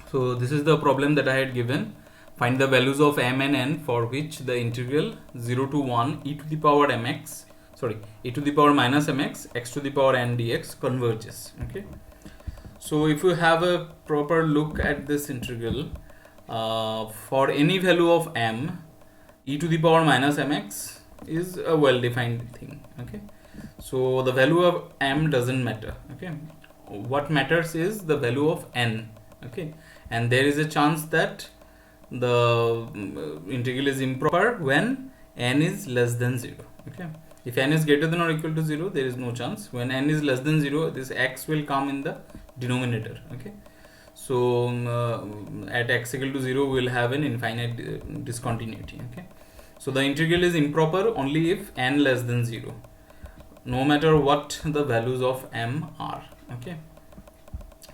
So this is the problem that I had given. Find the values of m and n for which the integral 0 to 1 e to the power mx, e to the power minus mx, x to the power n dx converges. Okay. So if you have a proper look at this integral, for any value of m, e to the power minus mx is a well-defined thing. Okay. So the value of m doesn't matter. Okay. What matters is the value of n. Okay. And there is a chance that the integral is improper when n is less than 0. Okay. If n is greater than or equal to 0, there is no chance. When n is less than 0, this x will come in the denominator. Okay. So at x equal to 0, we will have an infinite discontinuity. Okay. So the integral is improper only if n less than 0, no matter what the values of m are. Okay.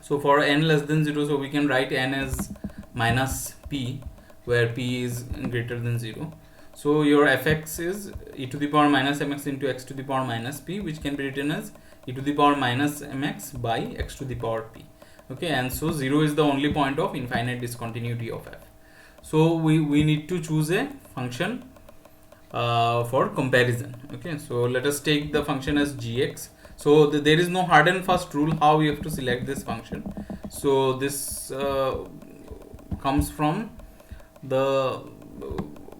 So for n less than 0, so we can write n as minus p, where p is greater than 0. So your fx is e to the power minus mx into x to the power minus p, which can be written as e to the power minus mx by x to the power p. Okay, and so 0 is the only point of infinite discontinuity of f. So we need to choose a function for comparison. Okay, so let us take the function as gx. So there is no hard and fast rule how we have to select this function. So this comes from the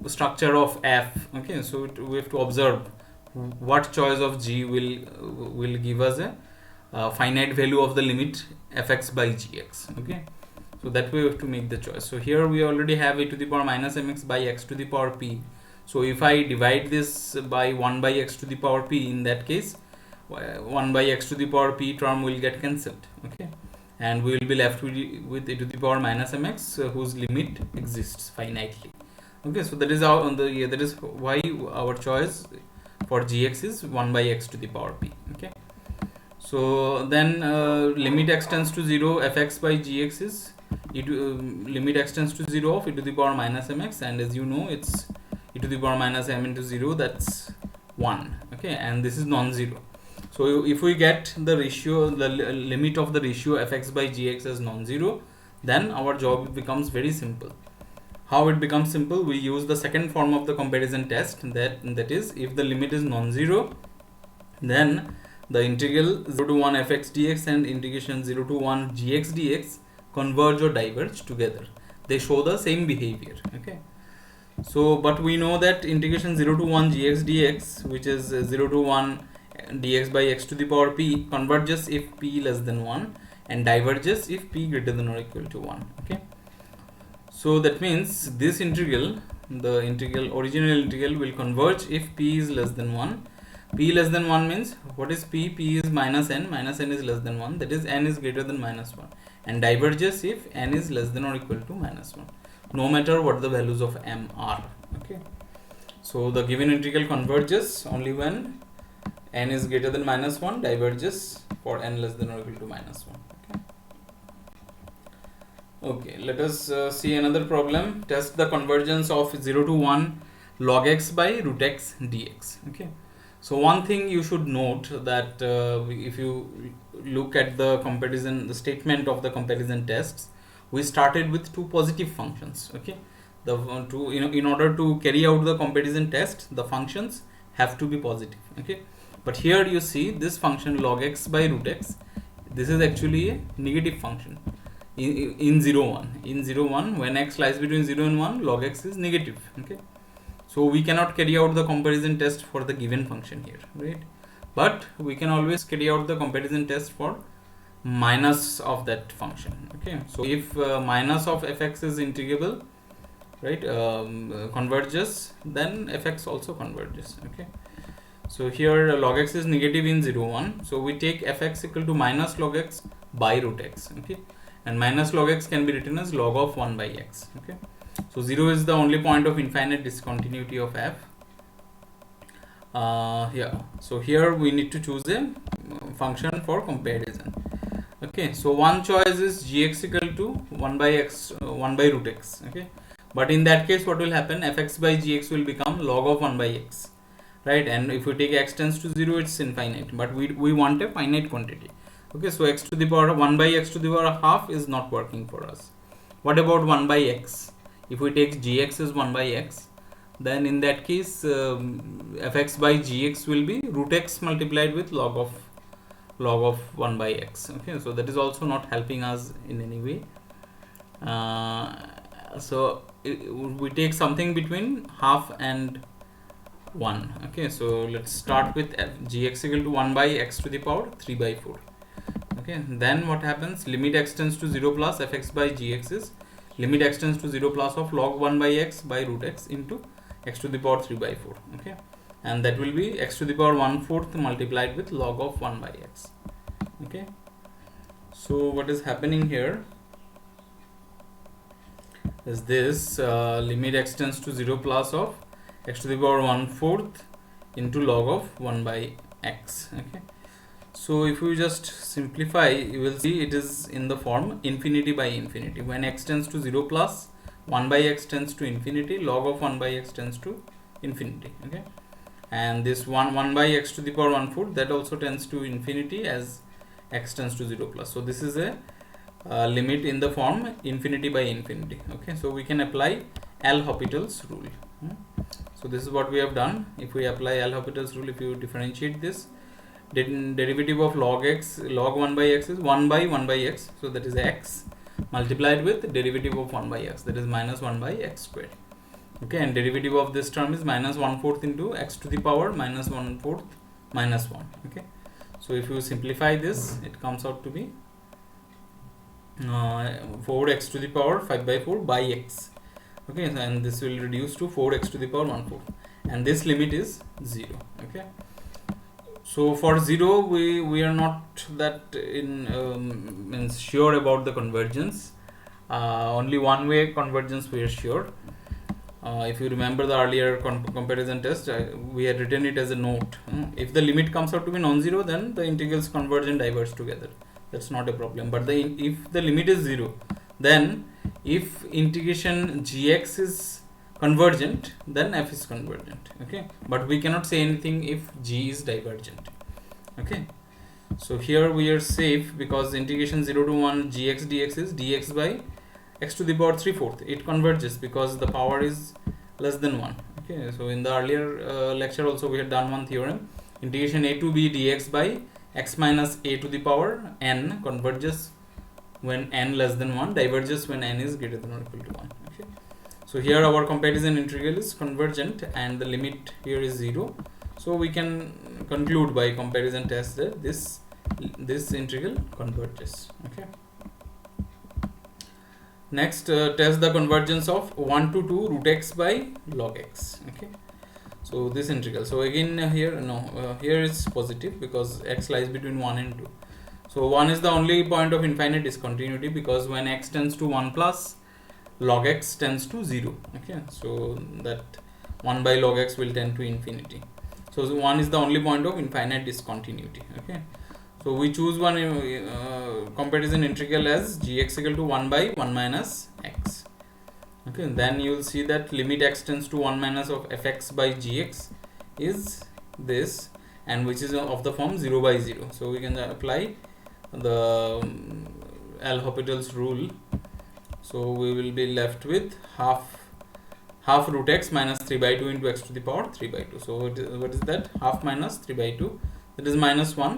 structure of f. Okay, so we have to observe what choice of g will give us a finite value of the limit fx by gx. Okay, so that way we have to make the choice. So here we already have e to the power minus mx by x to the power p. So if I divide this by 1 by x to the power p, in that case 1 by x to the power p term will get cancelled. Okay, and we will be left with e to the power minus mx whose limit exists finitely. Okay, so that is our that is why our choice for gx is 1 by x to the power p. Okay, so then limit x tends to 0, fx by gx is limit x tends to 0 of e to the power minus mx, and as you know, it's e to the power minus m into 0, that's 1. Okay, and this is non-zero. So if we get the ratio, the limit of the ratio fx by gx as non-zero, then our job becomes very simple. How it becomes simple? We use the second form of the comparison test, that is, if the limit is non-zero, then the integral 0 to 1 fx dx and integration 0 to 1 gx dx converge or diverge together. They show the same behavior. Okay. So, but we know that integration 0 to 1 gx dx, which is 0 to 1 dx by x to the power p, converges if p less than 1 and diverges if p greater than or equal to 1. Okay. So that means this integral, the original integral will converge if p is less than 1. P less than 1 means, what is p? P is minus n is less than 1, that is n is greater than minus 1, and diverges if n is less than or equal to minus 1, no matter what the values of m are. Okay, so the given integral converges only when n is greater than minus 1, diverges for n less than or equal to minus 1. Okay, let us see another problem. Test the convergence of 0 to 1 log x by root x dx. Okay, so one thing you should note that if you look at the comparison, the statement of the comparison tests, we started with two positive functions. Okay, in order to carry out the comparison test, the functions have to be positive. Okay, but here you see this function log x by root x, this is actually a negative function in 0 1. In 0 1, when x lies between 0 and 1, log x is negative. Okay, so we cannot carry out the comparison test for the given function here, right? But we can always carry out the comparison test for minus of that function. Okay, so if minus of fx is integrable, right, converges, then fx also converges. Okay, so here log x is negative in 0 1, so we take fx equal to minus log x by root x. Okay, and minus log x can be written as log of 1 by x. Okay, so 0 is the only point of infinite discontinuity of f. So here we need to choose a function for comparison. Okay, so one choice is gx equal to 1 by x, 1 by root x. Okay, but in that case, what will happen? Fx by gx will become log of 1 by x, right? And if we take x tends to 0, it's infinite, but we want a finite quantity. Okay, so x to the power 1 by x to the power half is not working for us. What about 1 by x? If we take gx as 1 by x, then in that case fx by gx will be root x multiplied with log of 1 by x. Okay, so that is also not helping us in any way. So we take something between half and 1. Okay, so let's start with gx equal to 1 by x to the power 3 by 4. Okay, then what happens? Limit x tends to 0 plus fx by gx is limit x tends to 0 plus of log 1 by x by root x into x to the power 3 by 4. Okay, and that will be x to the power 1/4 multiplied with log of 1 by x. Okay, so what is happening here is this limit x tends to 0 plus of x to the power 1/4 into log of 1 by x. Okay, so if we just simplify, you will see it is in the form infinity by infinity. When x tends to 0 plus, 1 by x tends to infinity, log of 1 by x tends to infinity. Okay, and this 1 by x to the power 1/4, that also tends to infinity as x tends to 0 plus. So this is a limit in the form infinity by infinity. Okay, so we can apply L'Hopital's rule. So this is what we have done. If we apply L'Hopital's rule, if you differentiate this, derivative of log x, log 1 by x is 1 by 1 by x, so that is x multiplied with derivative of 1 by x, that is minus 1 by x squared. Okay, and derivative of this term is minus 1/4 into x to the power minus 1/4 minus 1. Okay, so if you simplify this, it comes out to be 4x to the power 5 by 4 by x. Okay, and this will reduce to 4x to the power 1/4, and this limit is 0. Okay, so for 0 we are not that means sure about the convergence. Only one way convergence we are sure. If you remember the earlier comparison test, we had written it as a note. If the limit comes out to be non-zero, then the integrals converge and diverge together. That's not a problem. But if the limit is 0, then if integration gx is convergent, then f is convergent. Okay, but we cannot say anything if g is divergent. Okay, so here we are safe because integration 0 to 1 gx dx is dx by x to the power 3/4. It converges because the power is less than 1. Okay, so in the earlier lecture also we had done one theorem. Integration a to b dx by x minus a to the power n converges when n less than 1, diverges when n is greater than or equal to 1. Okay, so here our comparison integral is convergent and the limit here is 0. So we can conclude by comparison test that this integral converges. Okay. Next, test the convergence of 1 to 2 root x by log x. Okay, so this integral. So again here here is positive because x lies between 1 and 2. So 1 is the only point of infinite discontinuity because when x tends to 1 plus, log x tends to 0. Okay, so that 1 by log x will tend to infinity. So 1 is the only point of infinite discontinuity. Okay, so we choose one comparison integral as gx equal to 1 by 1 minus x. Okay, then you will see that limit x tends to 1 minus of fx by gx is this, and which is of the form 0 by 0. So we can apply the L'Hopital's rule. So we will be left with half root x minus 3 by 2 into x to the power 3 by 2. So what is that? Half minus 3 by 2, that is minus 1,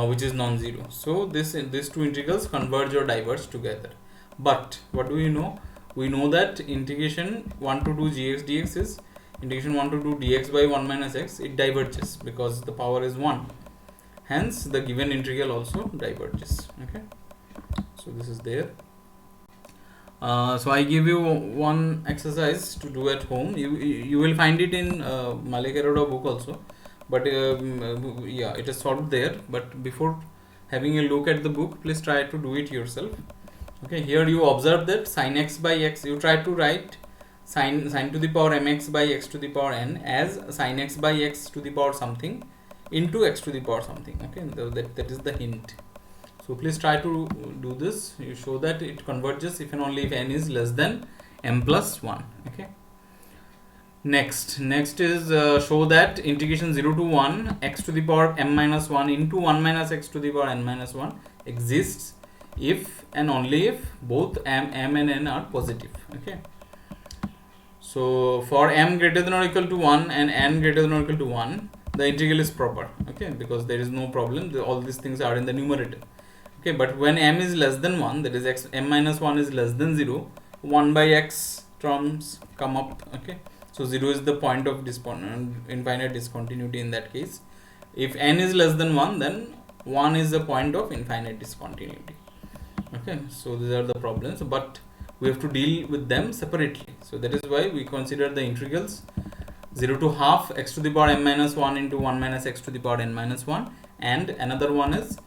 which is non-zero. So these two integrals converge or diverge together. But what do we know? We know that integration 1 to 2 gx dx is integration 1 to 2 dx by 1 minus x. It diverges because the power is 1. Hence the given integral also diverges. Okay, so this is there. So I give you one exercise to do at home. You will find it in Malik Aroda book also, but yeah, it is solved there. But before having a look at the book, please try to do it yourself. Okay, here you observe that sin x by x, you try to write sin to the power mx by x to the power n as sin x by x to the power something into x to the power something. Okay, that is the hint. So please try to do this. You show that it converges if and only if n is less than m plus 1. Okay. Next is show that integration 0 to 1 x to the power m minus 1 into 1 minus x to the power n minus 1 exists if and only if both m and n are positive. Okay, so for m greater than or equal to 1 and n greater than or equal to 1, the integral is proper. Okay, because there is no problem, all these things are in the numerator. Okay, but when m is less than 1, that is x m minus 1 is less than 0, 1 by x terms come up. Okay, so 0 is the point of infinite discontinuity in that case. If n is less than 1, then 1 is the point of infinite discontinuity. Okay, so these are the problems, but we have to deal with them separately. So that is why we consider the integrals 0 to half x to the power m minus 1 into 1 minus x to the power n minus 1, and another one is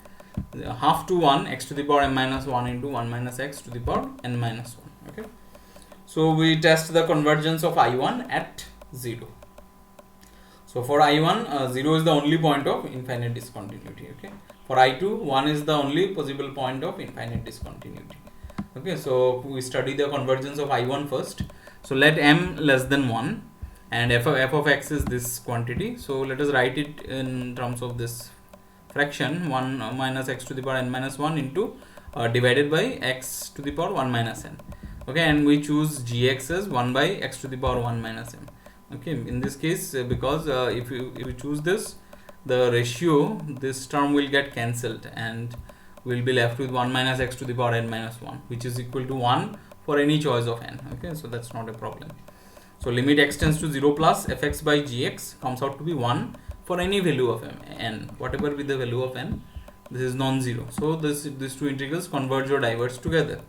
half to 1 x to the power m minus 1 into 1 minus x to the power n minus 1. Okay, so we test the convergence of I1 at 0. So for I1, 0 is the only point of infinite discontinuity. Okay, for I2, 1 is the only possible point of infinite discontinuity. Okay, so we study the convergence of I1 first. So let m less than 1 and f of x is this quantity. So let us write it in terms of this fraction 1 minus x to the power n minus 1 into divided by x to the power 1 minus n. Okay, and we choose gx as 1 by x to the power 1 minus m. Okay, in this case, because if you choose this, the ratio, this term will get cancelled and we'll be left with 1 minus x to the power n minus 1, which is equal to 1 for any choice of n. Okay, so that's not a problem. So limit x tends to 0 plus fx by gx comes out to be 1 for any value of n, whatever be the value of n, this is non-zero. So these two integrals converge or diverge together.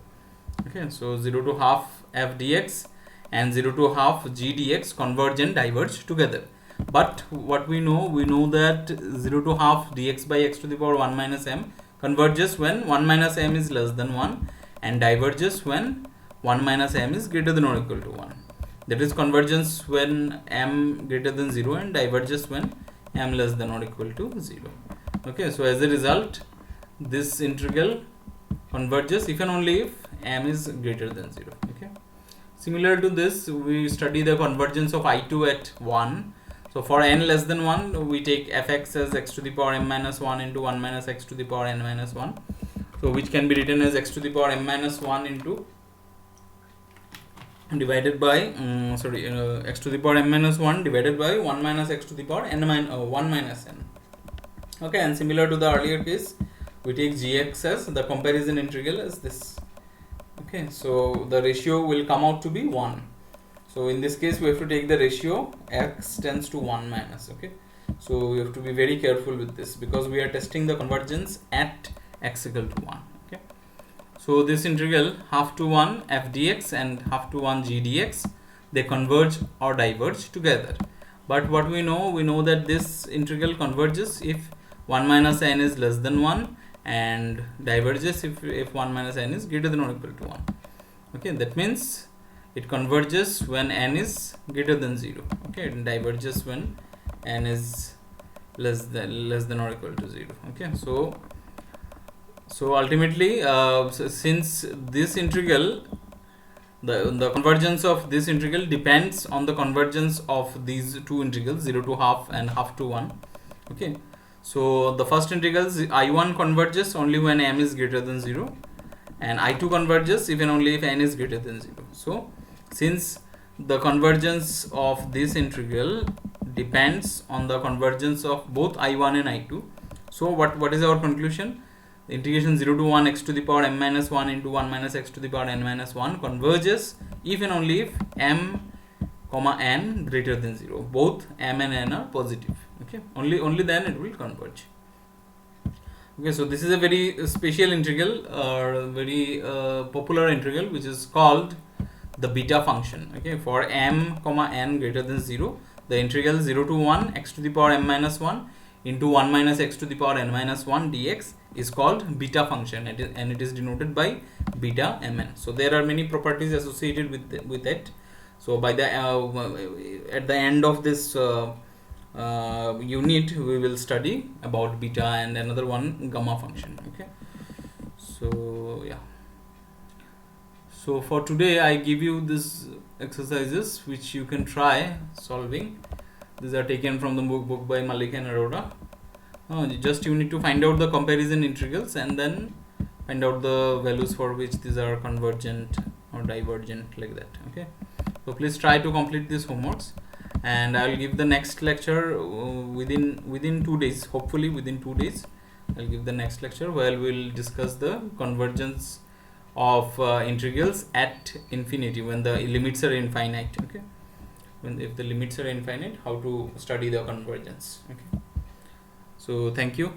Okay, so 0 to half f dx and 0 to half g dx converge and diverge together. But what we know that 0 to half dx by x to the power 1 minus m converges when 1 minus m is less than 1 and diverges when 1 minus m is greater than or equal to 1. That is convergence when m greater than 0 and diverges when m less than or equal to 0. Okay, so as a result, this integral converges if and only if m is greater than 0. Okay, similar to this, we study the convergence of I2 at 1. So for n less than 1, we take fx as x to the power m minus 1 into 1 minus x to the power n minus 1. So which can be written as x to the power m minus 1 into divided by x to the power m minus 1 divided by 1 minus x to the power n 1 minus n. Okay, and similar to the earlier case, we take gx as the comparison integral as this. Okay, so the ratio will come out to be 1. So in this case, we have to take the ratio x tends to 1 minus. Okay, so we have to be very careful with this because we are testing the convergence at x equal to 1. Okay, so this integral half to 1 f dx and half to 1 g dx, they converge or diverge together. But what we know that this integral converges if 1 minus n is less than 1 and diverges if 1 minus n is greater than or equal to 1. Okay, that means it converges when n is greater than 0. Okay, it diverges when n is less than or equal to 0. Okay, so ultimately, since this integral, the convergence of this integral depends on the convergence of these two integrals 0 to half and half to 1. Okay, so the first integral I1 converges only when m is greater than 0 and I2 converges if and only if n is greater than 0. So since the convergence of this integral depends on the convergence of both I1 and I2, so what is our conclusion? The integration 0 to 1 x to the power m minus 1 into 1 minus x to the power n minus 1 converges if and only if m comma n greater than 0. Both m and n are positive. Okay, only then it will converge. Okay, so this is a very special integral or very popular integral which is called the beta function. Okay, for m comma n greater than 0, the integral 0 to 1 x to the power m minus 1 into 1 minus x to the power n minus 1 dx is called beta function, and it is denoted by beta mn. So there are many properties associated with it. So by the at the end of this unit, we will study about beta and another one gamma function. Okay, so yeah. So for today, I give you these exercises which you can try solving. These are taken from the book by Malik and Arora. Just you need to find out the comparison integrals and then find out the values for which these are convergent or divergent, like that. Okay, so please try to complete these homeworks, and I'll give the next lecture within 2 days. Hopefully within 2 days I'll give the next lecture where we'll discuss the convergence of integrals at infinity, when the limits are infinite. Okay, if the limits are infinite, how to study the convergence. Okay, so thank you.